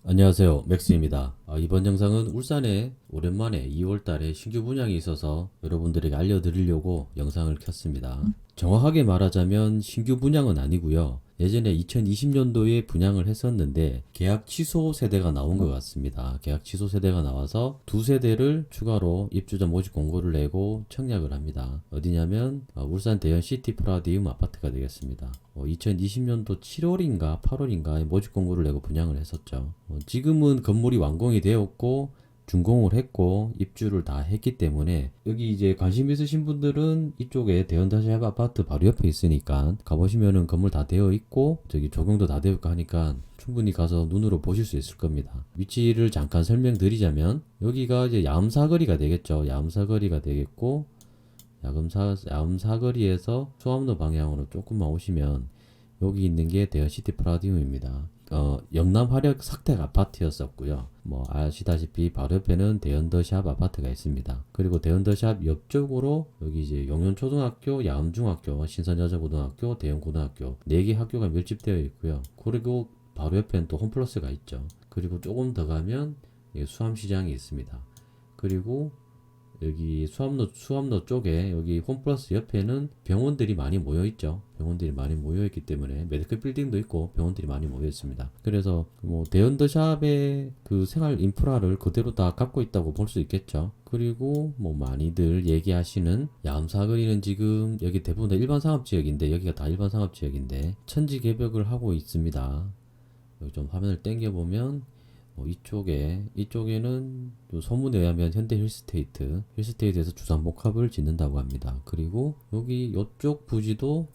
안녕하세요, 맥스입니다. 이번 영상은 울산에 오랜만에 2월달에 신규 분양이 있어서 여러분들에게 알려드리려고 영상을 켰습니다. 정확하게 말하자면 신규 분양은 아니고요. 예전에 2020년도에 분양을 했었는데 계약 취소 세대가 나온 것 같습니다. 계약 취소 세대가 나와서 두 세대를 추가로 입주자 모집 공고를 내고 청약을 합니다. 어디냐면 울산 대연 시티 프라디움 아파트가 되겠습니다. 2020년도 7월인가 8월인가에 모집 공고를 내고 분양을 했었죠. 지금은 건물이 완공이 되었고 준공을 했고 입주를 다 했기 때문에 여기 이제 관심 있으신 분들은 이쪽에 대연다시아 아파트 바로 옆에 있으니까 가보시면은 건물 다 되어 있고 저기 조경도 다 되어 있고 하니까 충분히 가서 눈으로 보실 수 있을 겁니다. 위치를 잠깐 설명드리자면 여기가 이제 야음사거리가 되겠죠. 야음사거리가 되겠고 야음사거리에서 수암로 방향으로 조금만 오시면 여기 있는 게 대연시티 프라디움입니다. 영남 화력 사택 아파트였었고요. 뭐 아시다시피 바로 옆에는 대연더샵 아파트가 있습니다. 그리고 대연더샵 옆쪽으로 여기 이제 용현초등학교, 야음중학교, 신선여자고등학교, 대연고등학교 4개 학교가 밀집되어 있고요. 그리고 바로 옆에는 또 홈플러스가 있죠. 그리고 조금 더 가면 수암시장이 있습니다. 그리고 여기 수암로 쪽에 여기 홈플러스 옆에는 병원들이 많이 모여 있죠. 병원들이 많이 모여 있기 때문에 메디컬 빌딩도 있고 병원들이 많이 모여 있습니다. 그래서 뭐 대연더샵의 그 생활 인프라를 그대로 다 갖고 있다고 볼 수 있겠죠. 그리고 뭐 많이들 얘기하시는 야음사거리는 지금 여기 대부분 다 일반 상업지역인데 여기가 다 일반 상업지역인데 천지 개벽을 하고 있습니다. 여기 좀 화면을 당겨 보면 이쪽에는 또 소문에 의하면 현대 힐스테이트에서 주상복합을 짓는다고 합니다. 그리고 여기 요쪽 부지도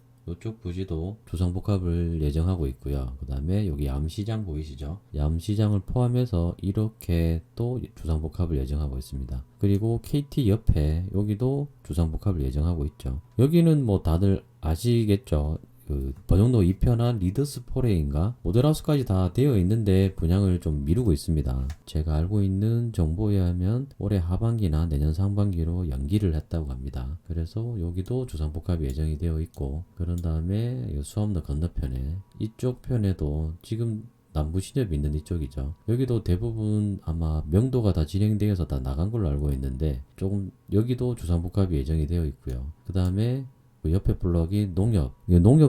주상복합을 예정하고 있고요. 그 다음에 여기 얌시장 보이시죠? 얌시장을 포함해서 이렇게 또 주상복합을 예정하고 있습니다. 그리고 KT 옆에 여기도 주상복합을 예정하고 있죠. 여기는 뭐 다들 아시겠죠? 그 번영로 2편한 리더스포레인가 모델하우스까지 다 되어 있는데 분양을 좀 미루고 있습니다. 제가 알고 있는 정보에 의하면 올해 하반기나 내년 상반기로 연기를 했다고 합니다. 그래서 여기도 주상복합이 예정이 되어 있고 그런 다음에 수암로 건너편에 이쪽 편에도 지금 남부신협이 있는 이쪽이죠. 여기도 대부분 아마 명도가 다 진행되어서 다 나간 걸로 알고 있는데 조금 여기도 주상복합이 예정이 되어 있고요. 그 다음에 그 옆에 블럭이 농협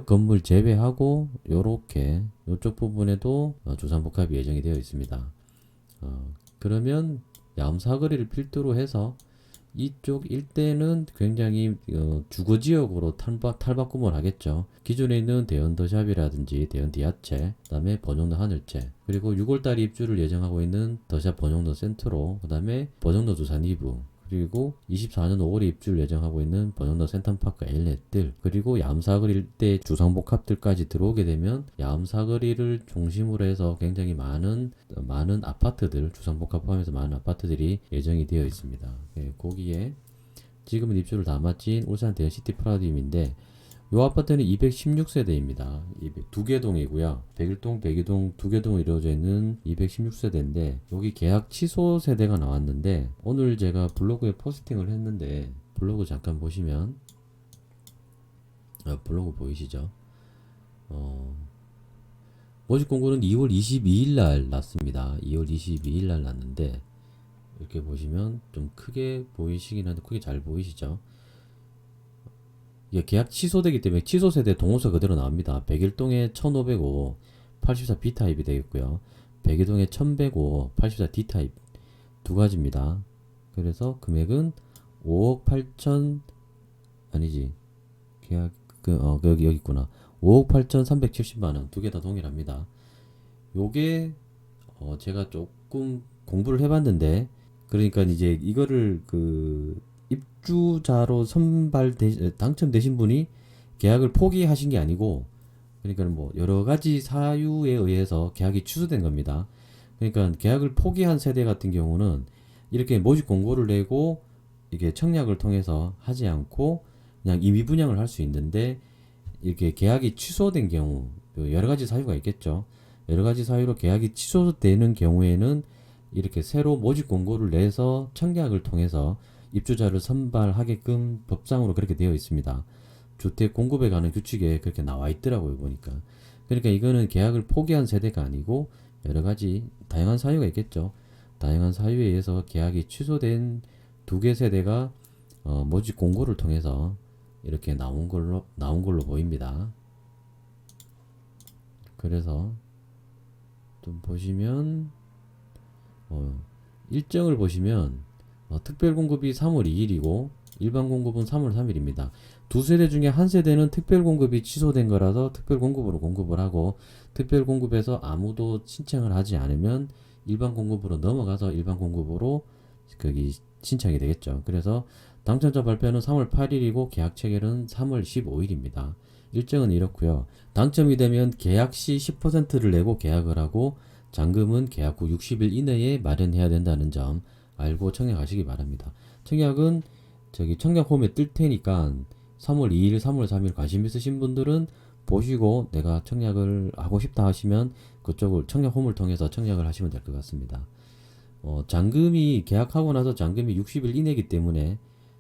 건물 제외하고 요렇게 요쪽 부분에도 주상복합이 예정이 되어 있습니다. 그러면 야음사거리를 필두로 해서 이쪽 일대는 굉장히 주거지역으로 탈바꿈을 하겠죠. 기존에 있는 대연더샵이라든지 대연디아체, 그 다음에 번영로 하늘채, 그리고 6월달에 입주를 예정하고 있는 더샵 번영로 센트로, 그 다음에 번영로 두산 2부, 그리고 24년 5월에 입주를 예정하고 있는 번영로 센텀파크 엘렛들, 그리고 야음사거리 일대 주상복합들까지 들어오게 되면 야음사거리를 중심으로 해서 굉장히 많은 아파트들, 주상복합 포함해서 많은 아파트들이 예정이 되어 있습니다. 거기에 지금은 입주를 다 마친 울산 대연시티 프라디움인데 이 아파트는 216세대입니다. 두 개 동이고요. 101동, 102동 두 개 동으로 이루어져 있는 216세대인데 여기 계약 취소 세대가 나왔는데 오늘 제가 블로그에 포스팅을 했는데 블로그 잠깐 보시면 블로그 보이시죠? 모집 공고는 2월 22일 날 났습니다. 2월 22일 날 났는데 이렇게 보시면 좀 크게 보이시긴 한데 크게 잘 보이시죠? 이게 계약 취소되기 때문에 취소 세대 동호서 그대로 나옵니다. 101동에 1505 84 B타입이 되겠고요. 102동에 1105 84 D타입 두 가지입니다. 그래서 금액은 5억 8천 아니지 계약 여기 있구나. 5억 8천 370만원 두 개 다 동일합니다. 요게 제가 조금 공부를 해봤는데 그러니까 이제 이거를 그 입주자로 당첨되신 분이 계약을 포기하신 게 아니고 그러니까 뭐 여러 가지 사유에 의해서 계약이 취소된 겁니다. 그러니까 계약을 포기한 세대 같은 경우는 이렇게 모집 공고를 내고 이게 청약을 통해서 하지 않고 그냥 임의 분양을 할 수 있는데 이렇게 계약이 취소된 경우 여러 가지 사유가 있겠죠. 여러 가지 사유로 계약이 취소되는 경우에는 이렇게 새로 모집 공고를 내서 청약을 통해서 입주자를 선발하게끔 법상으로 그렇게 되어 있습니다. 주택 공급에 관한 규칙에 그렇게 나와 있더라고요, 보니까. 그러니까 이거는 계약을 포기한 세대가 아니고 여러 가지 다양한 사유가 있겠죠. 다양한 사유에 의해서 계약이 취소된 두 개 세대가 모집 공고를 통해서 이렇게 나온 걸로 보입니다. 그래서 좀 보시면 일정을 보시면 특별 공급이 3월 2일이고 일반 공급은 3월 3일입니다. 두 세대 중에 한 세대는 특별 공급이 취소된 거라서 특별 공급으로 공급을 하고, 특별 공급에서 아무도 신청을 하지 않으면 일반 공급으로 넘어가서 일반 공급으로 거기 신청이 되겠죠. 그래서 당첨자 발표는 3월 8일이고 계약 체결은 3월 15일입니다. 일정은 이렇고요. 당첨이 되면 계약 시 10%를 내고 계약을 하고, 잔금은 계약 후 60일 이내에 마련해야 된다는 점 알고 청약하시기 바랍니다. 청약은 청약 홈에 뜰 테니까 3월 2일, 3월 3일 관심 있으신 분들은 보시고 내가 청약을 하고 싶다 하시면 그쪽을 청약 홈을 통해서 청약을 하시면 될 것 같습니다. 잔금이 계약하고 나서 잔금이 60일 이내이기 때문에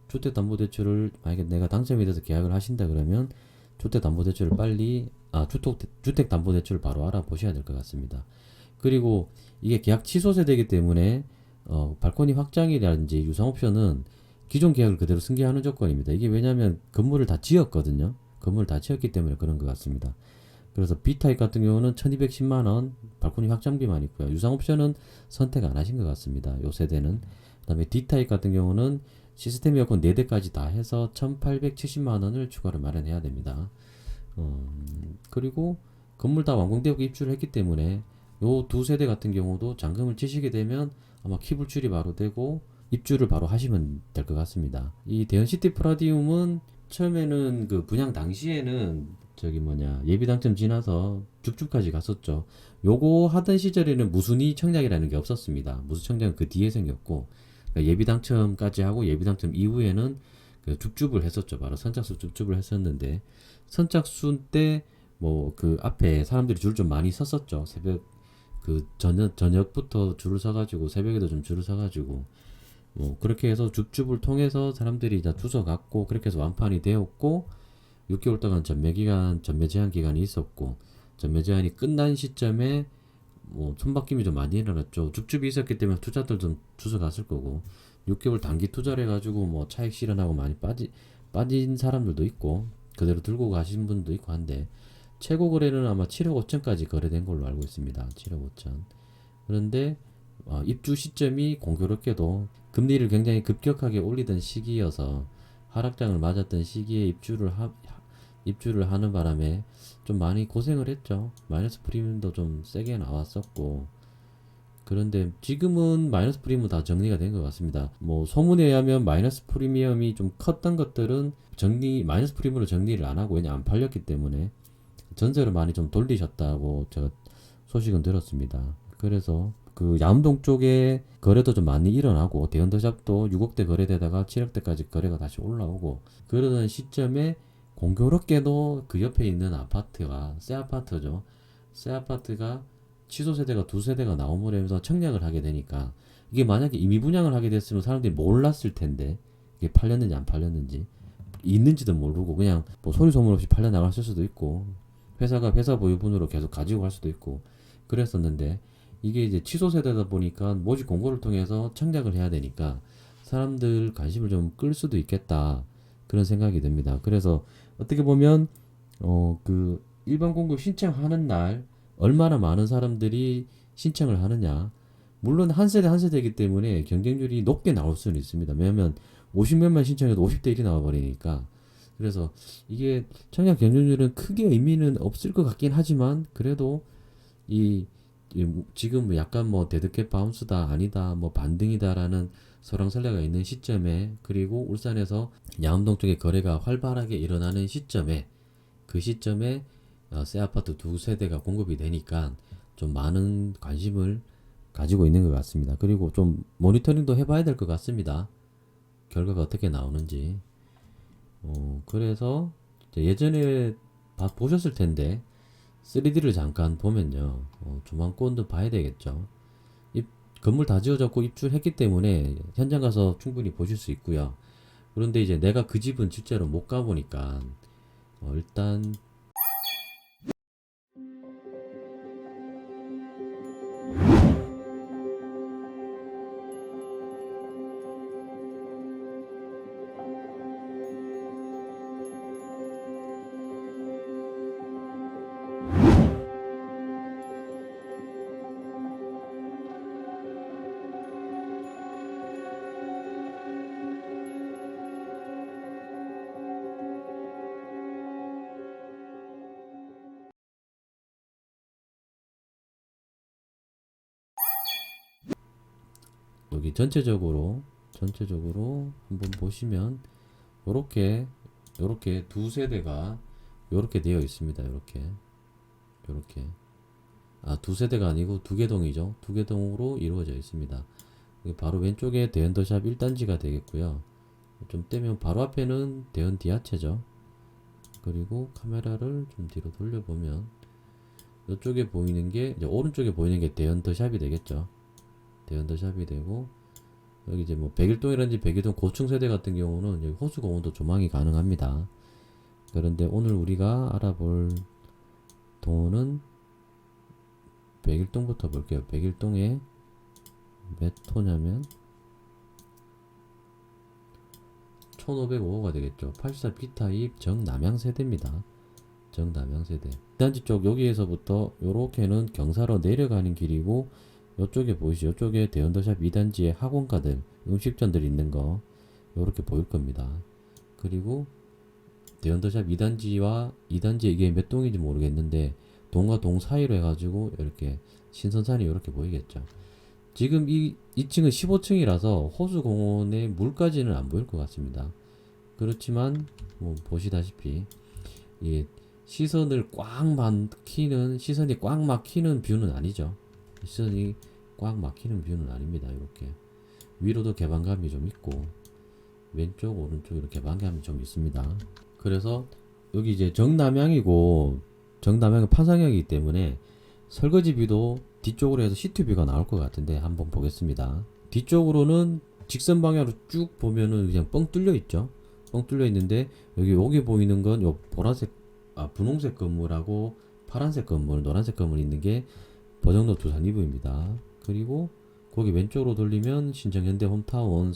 주택담보대출을 만약에 내가 당첨이 돼서 계약을 하신다 그러면 주택담보대출을 빨리 주택담보대출을 바로 알아보셔야 될 것 같습니다. 그리고 이게 계약 취소 세대이기 때문에 발코니 확장이라든지 유상옵션은 기존 계약을 그대로 승계하는 조건입니다. 이게 왜냐하면 건물을 다 지었거든요. 건물을 다 지었기 때문에 그런 것 같습니다. 그래서 B타입 같은 경우는 1210만원 발코니 확장비만 있고요. 유상옵션은 선택 안 하신 것 같습니다. 요 세대는. 그 다음에 D타입 같은 경우는 시스템 에어컨 4대까지 다 해서 1870만원을 추가로 마련해야 됩니다. 그리고 건물 다 완공되고 입주를 했기 때문에 요 두 세대 같은 경우도 잔금을 치시게 되면 아마 키불출이 바로 되고 입주를 바로 하시면 될 것 같습니다. 이 대연시티 프라디움은 처음에는 그 분양 당시에는 예비 당첨 지나서 줍줍까지 갔었죠. 요거 하던 시절에는 무순위 청약이라는 게 없었습니다. 무순 청약은 그 뒤에 생겼고, 그러니까 예비 당첨까지 하고 예비 당첨 이후에는 그 줍줍을 했었죠. 바로 선착순 줍줍을 했었는데, 선착순 때 뭐 그 앞에 사람들이 줄 좀 많이 섰었죠. 새벽 그 저녁부터 줄을 서가지고 새벽에도 좀 줄을 서가지고 뭐 그렇게 해서 줍줍을 통해서 사람들이 다 주워 갔고, 그렇게 해서 완판이 되었고, 6개월 동안 전매 제한 기간이 있었고, 전매 제한이 끝난 시점에 뭐 손바뀜이 좀 많이 일어났죠. 줍줍이 있었기 때문에 투자들 좀 주워 갔을 거고, 6개월 단기 투자를 해가지고 뭐 차익 실현하고 많이 빠진 사람들도 있고, 그대로 들고 가신 분도 있고 한데, 최고 거래는 아마 7억 5천까지 거래된 걸로 알고 있습니다. 7억 5천. 그런데 입주 시점이 공교롭게도 금리를 굉장히 급격하게 올리던 시기여서 하락장을 맞았던 시기에 입주를 하는 바람에 좀 많이 고생을 했죠. 마이너스 프리미엄도 좀 세게 나왔었고, 그런데 지금은 마이너스 프리미엄 다 정리가 된 것 같습니다. 뭐 소문에 의하면 마이너스 프리미엄이 좀 컸던 것들은 마이너스 프리미엄으로 정리를 안 하고 그냥 안 팔렸기 때문에 전세를 많이 좀 돌리셨다고 제가 소식은 들었습니다. 그래서 그 양동 쪽에 거래도 좀 많이 일어나고, 대형도샵도 6억대 거래되다가 7억대까지 거래가 다시 올라오고, 그러던 시점에 공교롭게도 그 옆에 있는 아파트가 새 아파트죠. 새 아파트가 취소 세대가 두 세대가 나옴으로 해서 청약을 하게 되니까, 이게 만약에 임의 분양을 하게 됐으면 사람들이 몰랐을 텐데 이게 팔렸는지 안 팔렸는지 있는지도 모르고 그냥 뭐 소리 소문 없이 팔려 나갔을 수도 있고, 회사가 회사 보유분으로 계속 가지고 갈 수도 있고 그랬었는데, 이게 이제 취소 세대다 보니까 모집 공고를 통해서 청약을 해야 되니까 사람들 관심을 좀 끌 수도 있겠다, 그런 생각이 듭니다. 그래서 어떻게 보면 그 일반 공급 신청하는 날 얼마나 많은 사람들이 신청을 하느냐, 물론 한 세대 한 세대이기 때문에 경쟁률이 높게 나올 수는 있습니다. 왜냐면 50명만 신청해도 50대 1이 나와버리니까. 그래서 이게 청약 경쟁률은 크게 의미는 없을 것 같긴 하지만, 그래도 지금 약간 뭐 데드캣 바운스다 아니다 뭐 반등이다라는 설왕설래가 있는 시점에, 그리고 울산에서 양암동 쪽에 거래가 활발하게 일어나는 시점에, 그 시점에 새 아파트 두 세대가 공급이 되니까 좀 많은 관심을 가지고 있는 것 같습니다. 그리고 좀 모니터링도 해봐야 될 것 같습니다. 결과가 어떻게 나오는지. 그래서 예전에 보셨을 텐데 3D를 잠깐 보면요, 조망권도 봐야 되겠죠. 건물 다 지어졌고 입주했기 때문에 현장 가서 충분히 보실 수 있고요. 그런데 이제 내가 그 집은 실제로 못 가보니까 일단 여기 전체적으로 한번 보시면 요렇게 두 세대가 요렇게 되어 있습니다. 요렇게 두 세대가 아니고 두 개동이죠. 두 개동으로 이루어져 있습니다. 바로 왼쪽에 대연더샵 1단지가 되겠고요. 좀 떼면 바로 앞에는 대연 디아체죠. 그리고 카메라를 좀 뒤로 돌려보면 이쪽에 보이는 게 이제 오른쪽에 보이는 게 대연더샵이 되겠죠. 대연더샵이 되고 여기 이제 뭐 백일동이라든지 백일동 고층 세대 같은 경우는 여기 호수공원도 조망이 가능합니다. 그런데 오늘 우리가 알아볼 동호는 백일동부터 볼게요. 백일동에 몇 호냐면 1505호가 되겠죠. 84 B타입 정남향 세대입니다. 정남향 세대. 단지 쪽 여기에서부터 요렇게는 경사로 내려가는 길이고 요쪽에 보이시죠? 요쪽에 대연더샵 2단지에 학원가들, 음식점들 있는 거 요렇게 보일 겁니다. 그리고 대연더샵 2단지와 2단지 이게 몇 동인지 모르겠는데 동과 동 사이로 해가지고 이렇게 신선산이 이렇게 보이겠죠. 지금 이 2층은 15층이라서 호수공원의 물까지는 안 보일 것 같습니다. 그렇지만 뭐 보시다시피 이 시선이 꽉 막히는 뷰는 아니죠. 시선이 꽉 막히는 뷰는 아닙니다. 이렇게 위로도 개방감이 좀 있고 왼쪽 오른쪽 이렇게 개방감이 좀 있습니다. 그래서 여기 이제 정남향은 판상형이기 때문에 설거지 뷰도 뒤쪽으로 해서 시트뷰가 나올 것 같은데 한번 보겠습니다. 뒤쪽으로는 직선 방향으로 쭉 보면은 그냥 뻥 뚫려 있죠. 뻥 뚫려 있는데 여기 보이는 건 요 분홍색 건물하고 파란색 건물, 노란색 건물 있는 게 버정로 두산 이브입니다. 그리고 거기 왼쪽으로 돌리면 신정현대 홈타운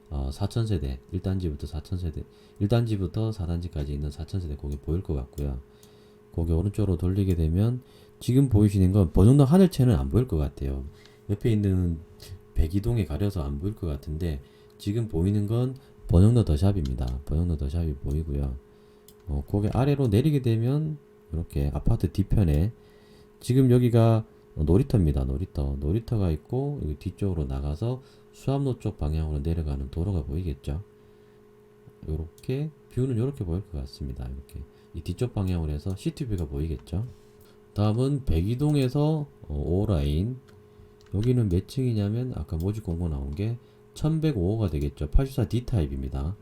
4000세대 1단지부터 4000세대 1단지부터 4단지까지 있는 4000세대 거기 보일 것 같고요. 거기 오른쪽으로 돌리게 되면 지금 보이시는 건 버정로 하늘채는 안 보일 것 같아요. 옆에 있는 백이동에 가려서 안 보일 것 같은데 지금 보이는 건 버정로 더샵입니다. 버정로 더샵이 보이고요. 거기 아래로 내리게 되면 이렇게 아파트 뒤편에 지금 여기가 놀이터입니다. 놀이터가 있고 여기 뒤쪽으로 나가서 수암로 쪽 방향으로 내려가는 도로가 보이겠죠. 요렇게 뷰는 요렇게 보일 것 같습니다. 이렇게 이 뒤쪽 방향으로 해서 시티뷰가 보이겠죠. 다음은 백이동에서 5라인 여기는 몇 층이냐면 아까 모집 공고 나온 게 1105호가 되겠죠. 84 D타입입니다.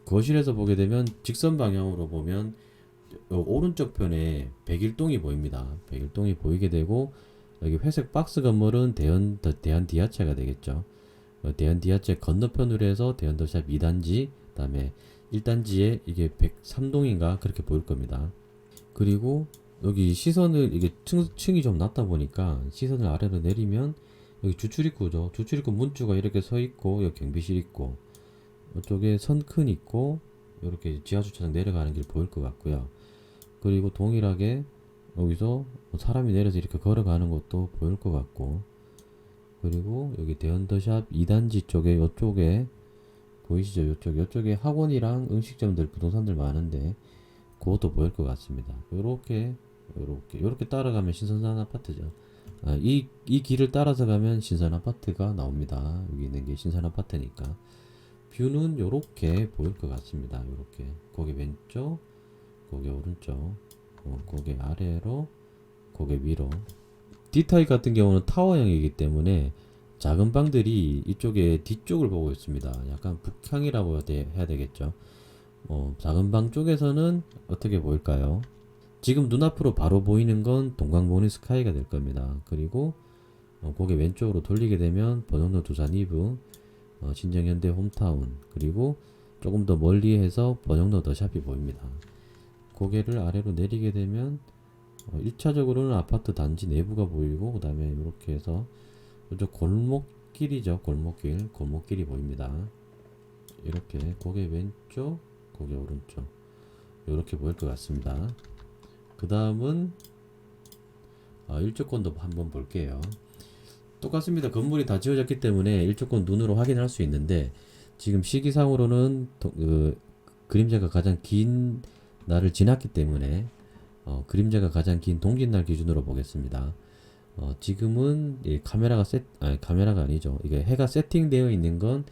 거실에서 보게 되면 직선 방향으로 보면 오른쪽 편에 백일동이 보입니다. 백일동이 보이게 되고 여기 회색 박스 건물은 대한 디아체가 되겠죠. 대한 디아체 건너편으로 해서 대연더샵 2단지 그 다음에 1단지에 이게 103동인가 그렇게 보일 겁니다. 그리고 여기 시선을 이게 층이 좀 낮다 보니까 시선을 아래로 내리면 여기 주출입구죠. 주출입구 문주가 이렇게 서 있고 여기 경비실 있고 이쪽에 선큰 있고 이렇게 지하주차장 내려가는 길 보일 것 같고요. 그리고 동일하게 여기서 사람이 내려서 이렇게 걸어가는 것도 보일 것 같고 그리고 여기 대연더샵 2단지 쪽에 이쪽에 보이시죠? 이쪽에 학원이랑 음식점들 부동산들 많은데 그것도 보일 것 같습니다. 요렇게 따라가면 신선산 아파트죠. 이 길을 따라서 가면 신선 아파트가 나옵니다. 여기 있는 게 신선 아파트니까 뷰는 요렇게 보일 것 같습니다. 요렇게 거기 왼쪽 거기 오른쪽 거기 아래로 거기 위로 D타입 같은 경우는 타워형이기 때문에 작은 방들이 이쪽에 뒤쪽을 보고 있습니다. 약간 북향이라고 해야 되겠죠. 작은 방 쪽에서는 어떻게 보일까요? 지금 눈앞으로 바로 보이는 건 동광모닝 스카이가 될 겁니다. 그리고 고개 왼쪽으로 돌리게 되면 버정로 두산 이브 신정현대 홈타운 그리고 조금 더 멀리 해서 버정로 더샵이 보입니다. 고개를 아래로 내리게 되면 1차적으로는 아파트 단지 내부가 보이고 그 다음에 이렇게 해서 이쪽 골목길이죠. 골목길이 보입니다. 이렇게 고개 왼쪽 고개 오른쪽 이렇게 보일 것 같습니다. 그 다음은 일조권도 한번 볼게요. 똑같습니다. 건물이 다 지어졌기 때문에 일조권 눈으로 확인할 수 있는데 지금 시기상으로는 그림자가 가장 긴 날을 지났기 때문에 그림자가 가장 긴 동짓날 기준으로 보겠습니다. 지금은 이 카메라가 아니죠. 이게 해가 세팅되어 있는 건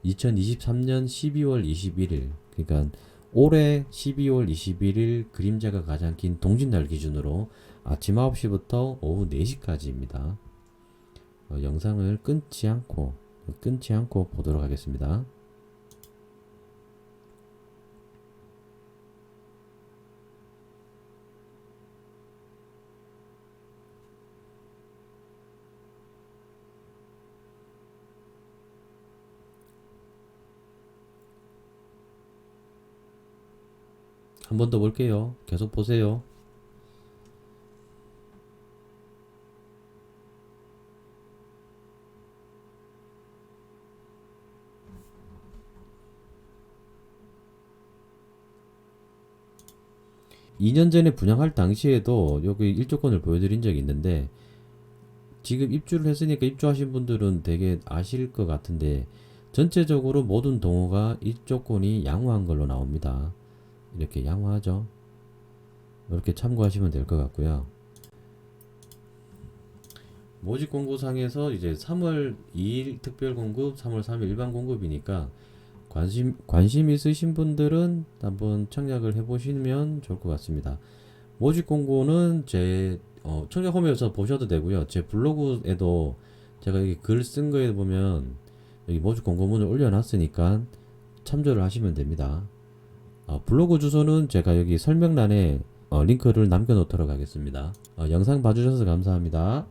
2023년 12월 21일. 그러니까 올해 12월 21일 그림자가 가장 긴 동짓날 기준으로 아침 9시부터 오후 4시까지입니다. 영상을 끊지 않고 보도록 하겠습니다. 한 번 더 볼게요. 계속 보세요. 2년 전에 분양할 당시에도 여기 일조권을 보여드린 적이 있는데 지금 입주를 했으니까 입주하신 분들은 되게 아실 것 같은데 전체적으로 모든 동호가 일조권이 양호한 걸로 나옵니다. 이렇게 양호하죠. 이렇게 참고하시면 될 것 같고요. 모집 공고상에서 이제 3월 2일 특별 공급, 3월 3일 일반 공급이니까 관심 있으신 분들은 한번 청약을 해보시면 좋을 것 같습니다. 모집 공고는 제 청약 홈에서 보셔도 되고요. 제 블로그에도 제가 여기 글 쓴 거에 보면 여기 모집 공고문을 올려놨으니까 참조를 하시면 됩니다. 블로그 주소는 제가 여기 설명란에 링크를 남겨놓도록 하겠습니다. 영상 봐주셔서 감사합니다.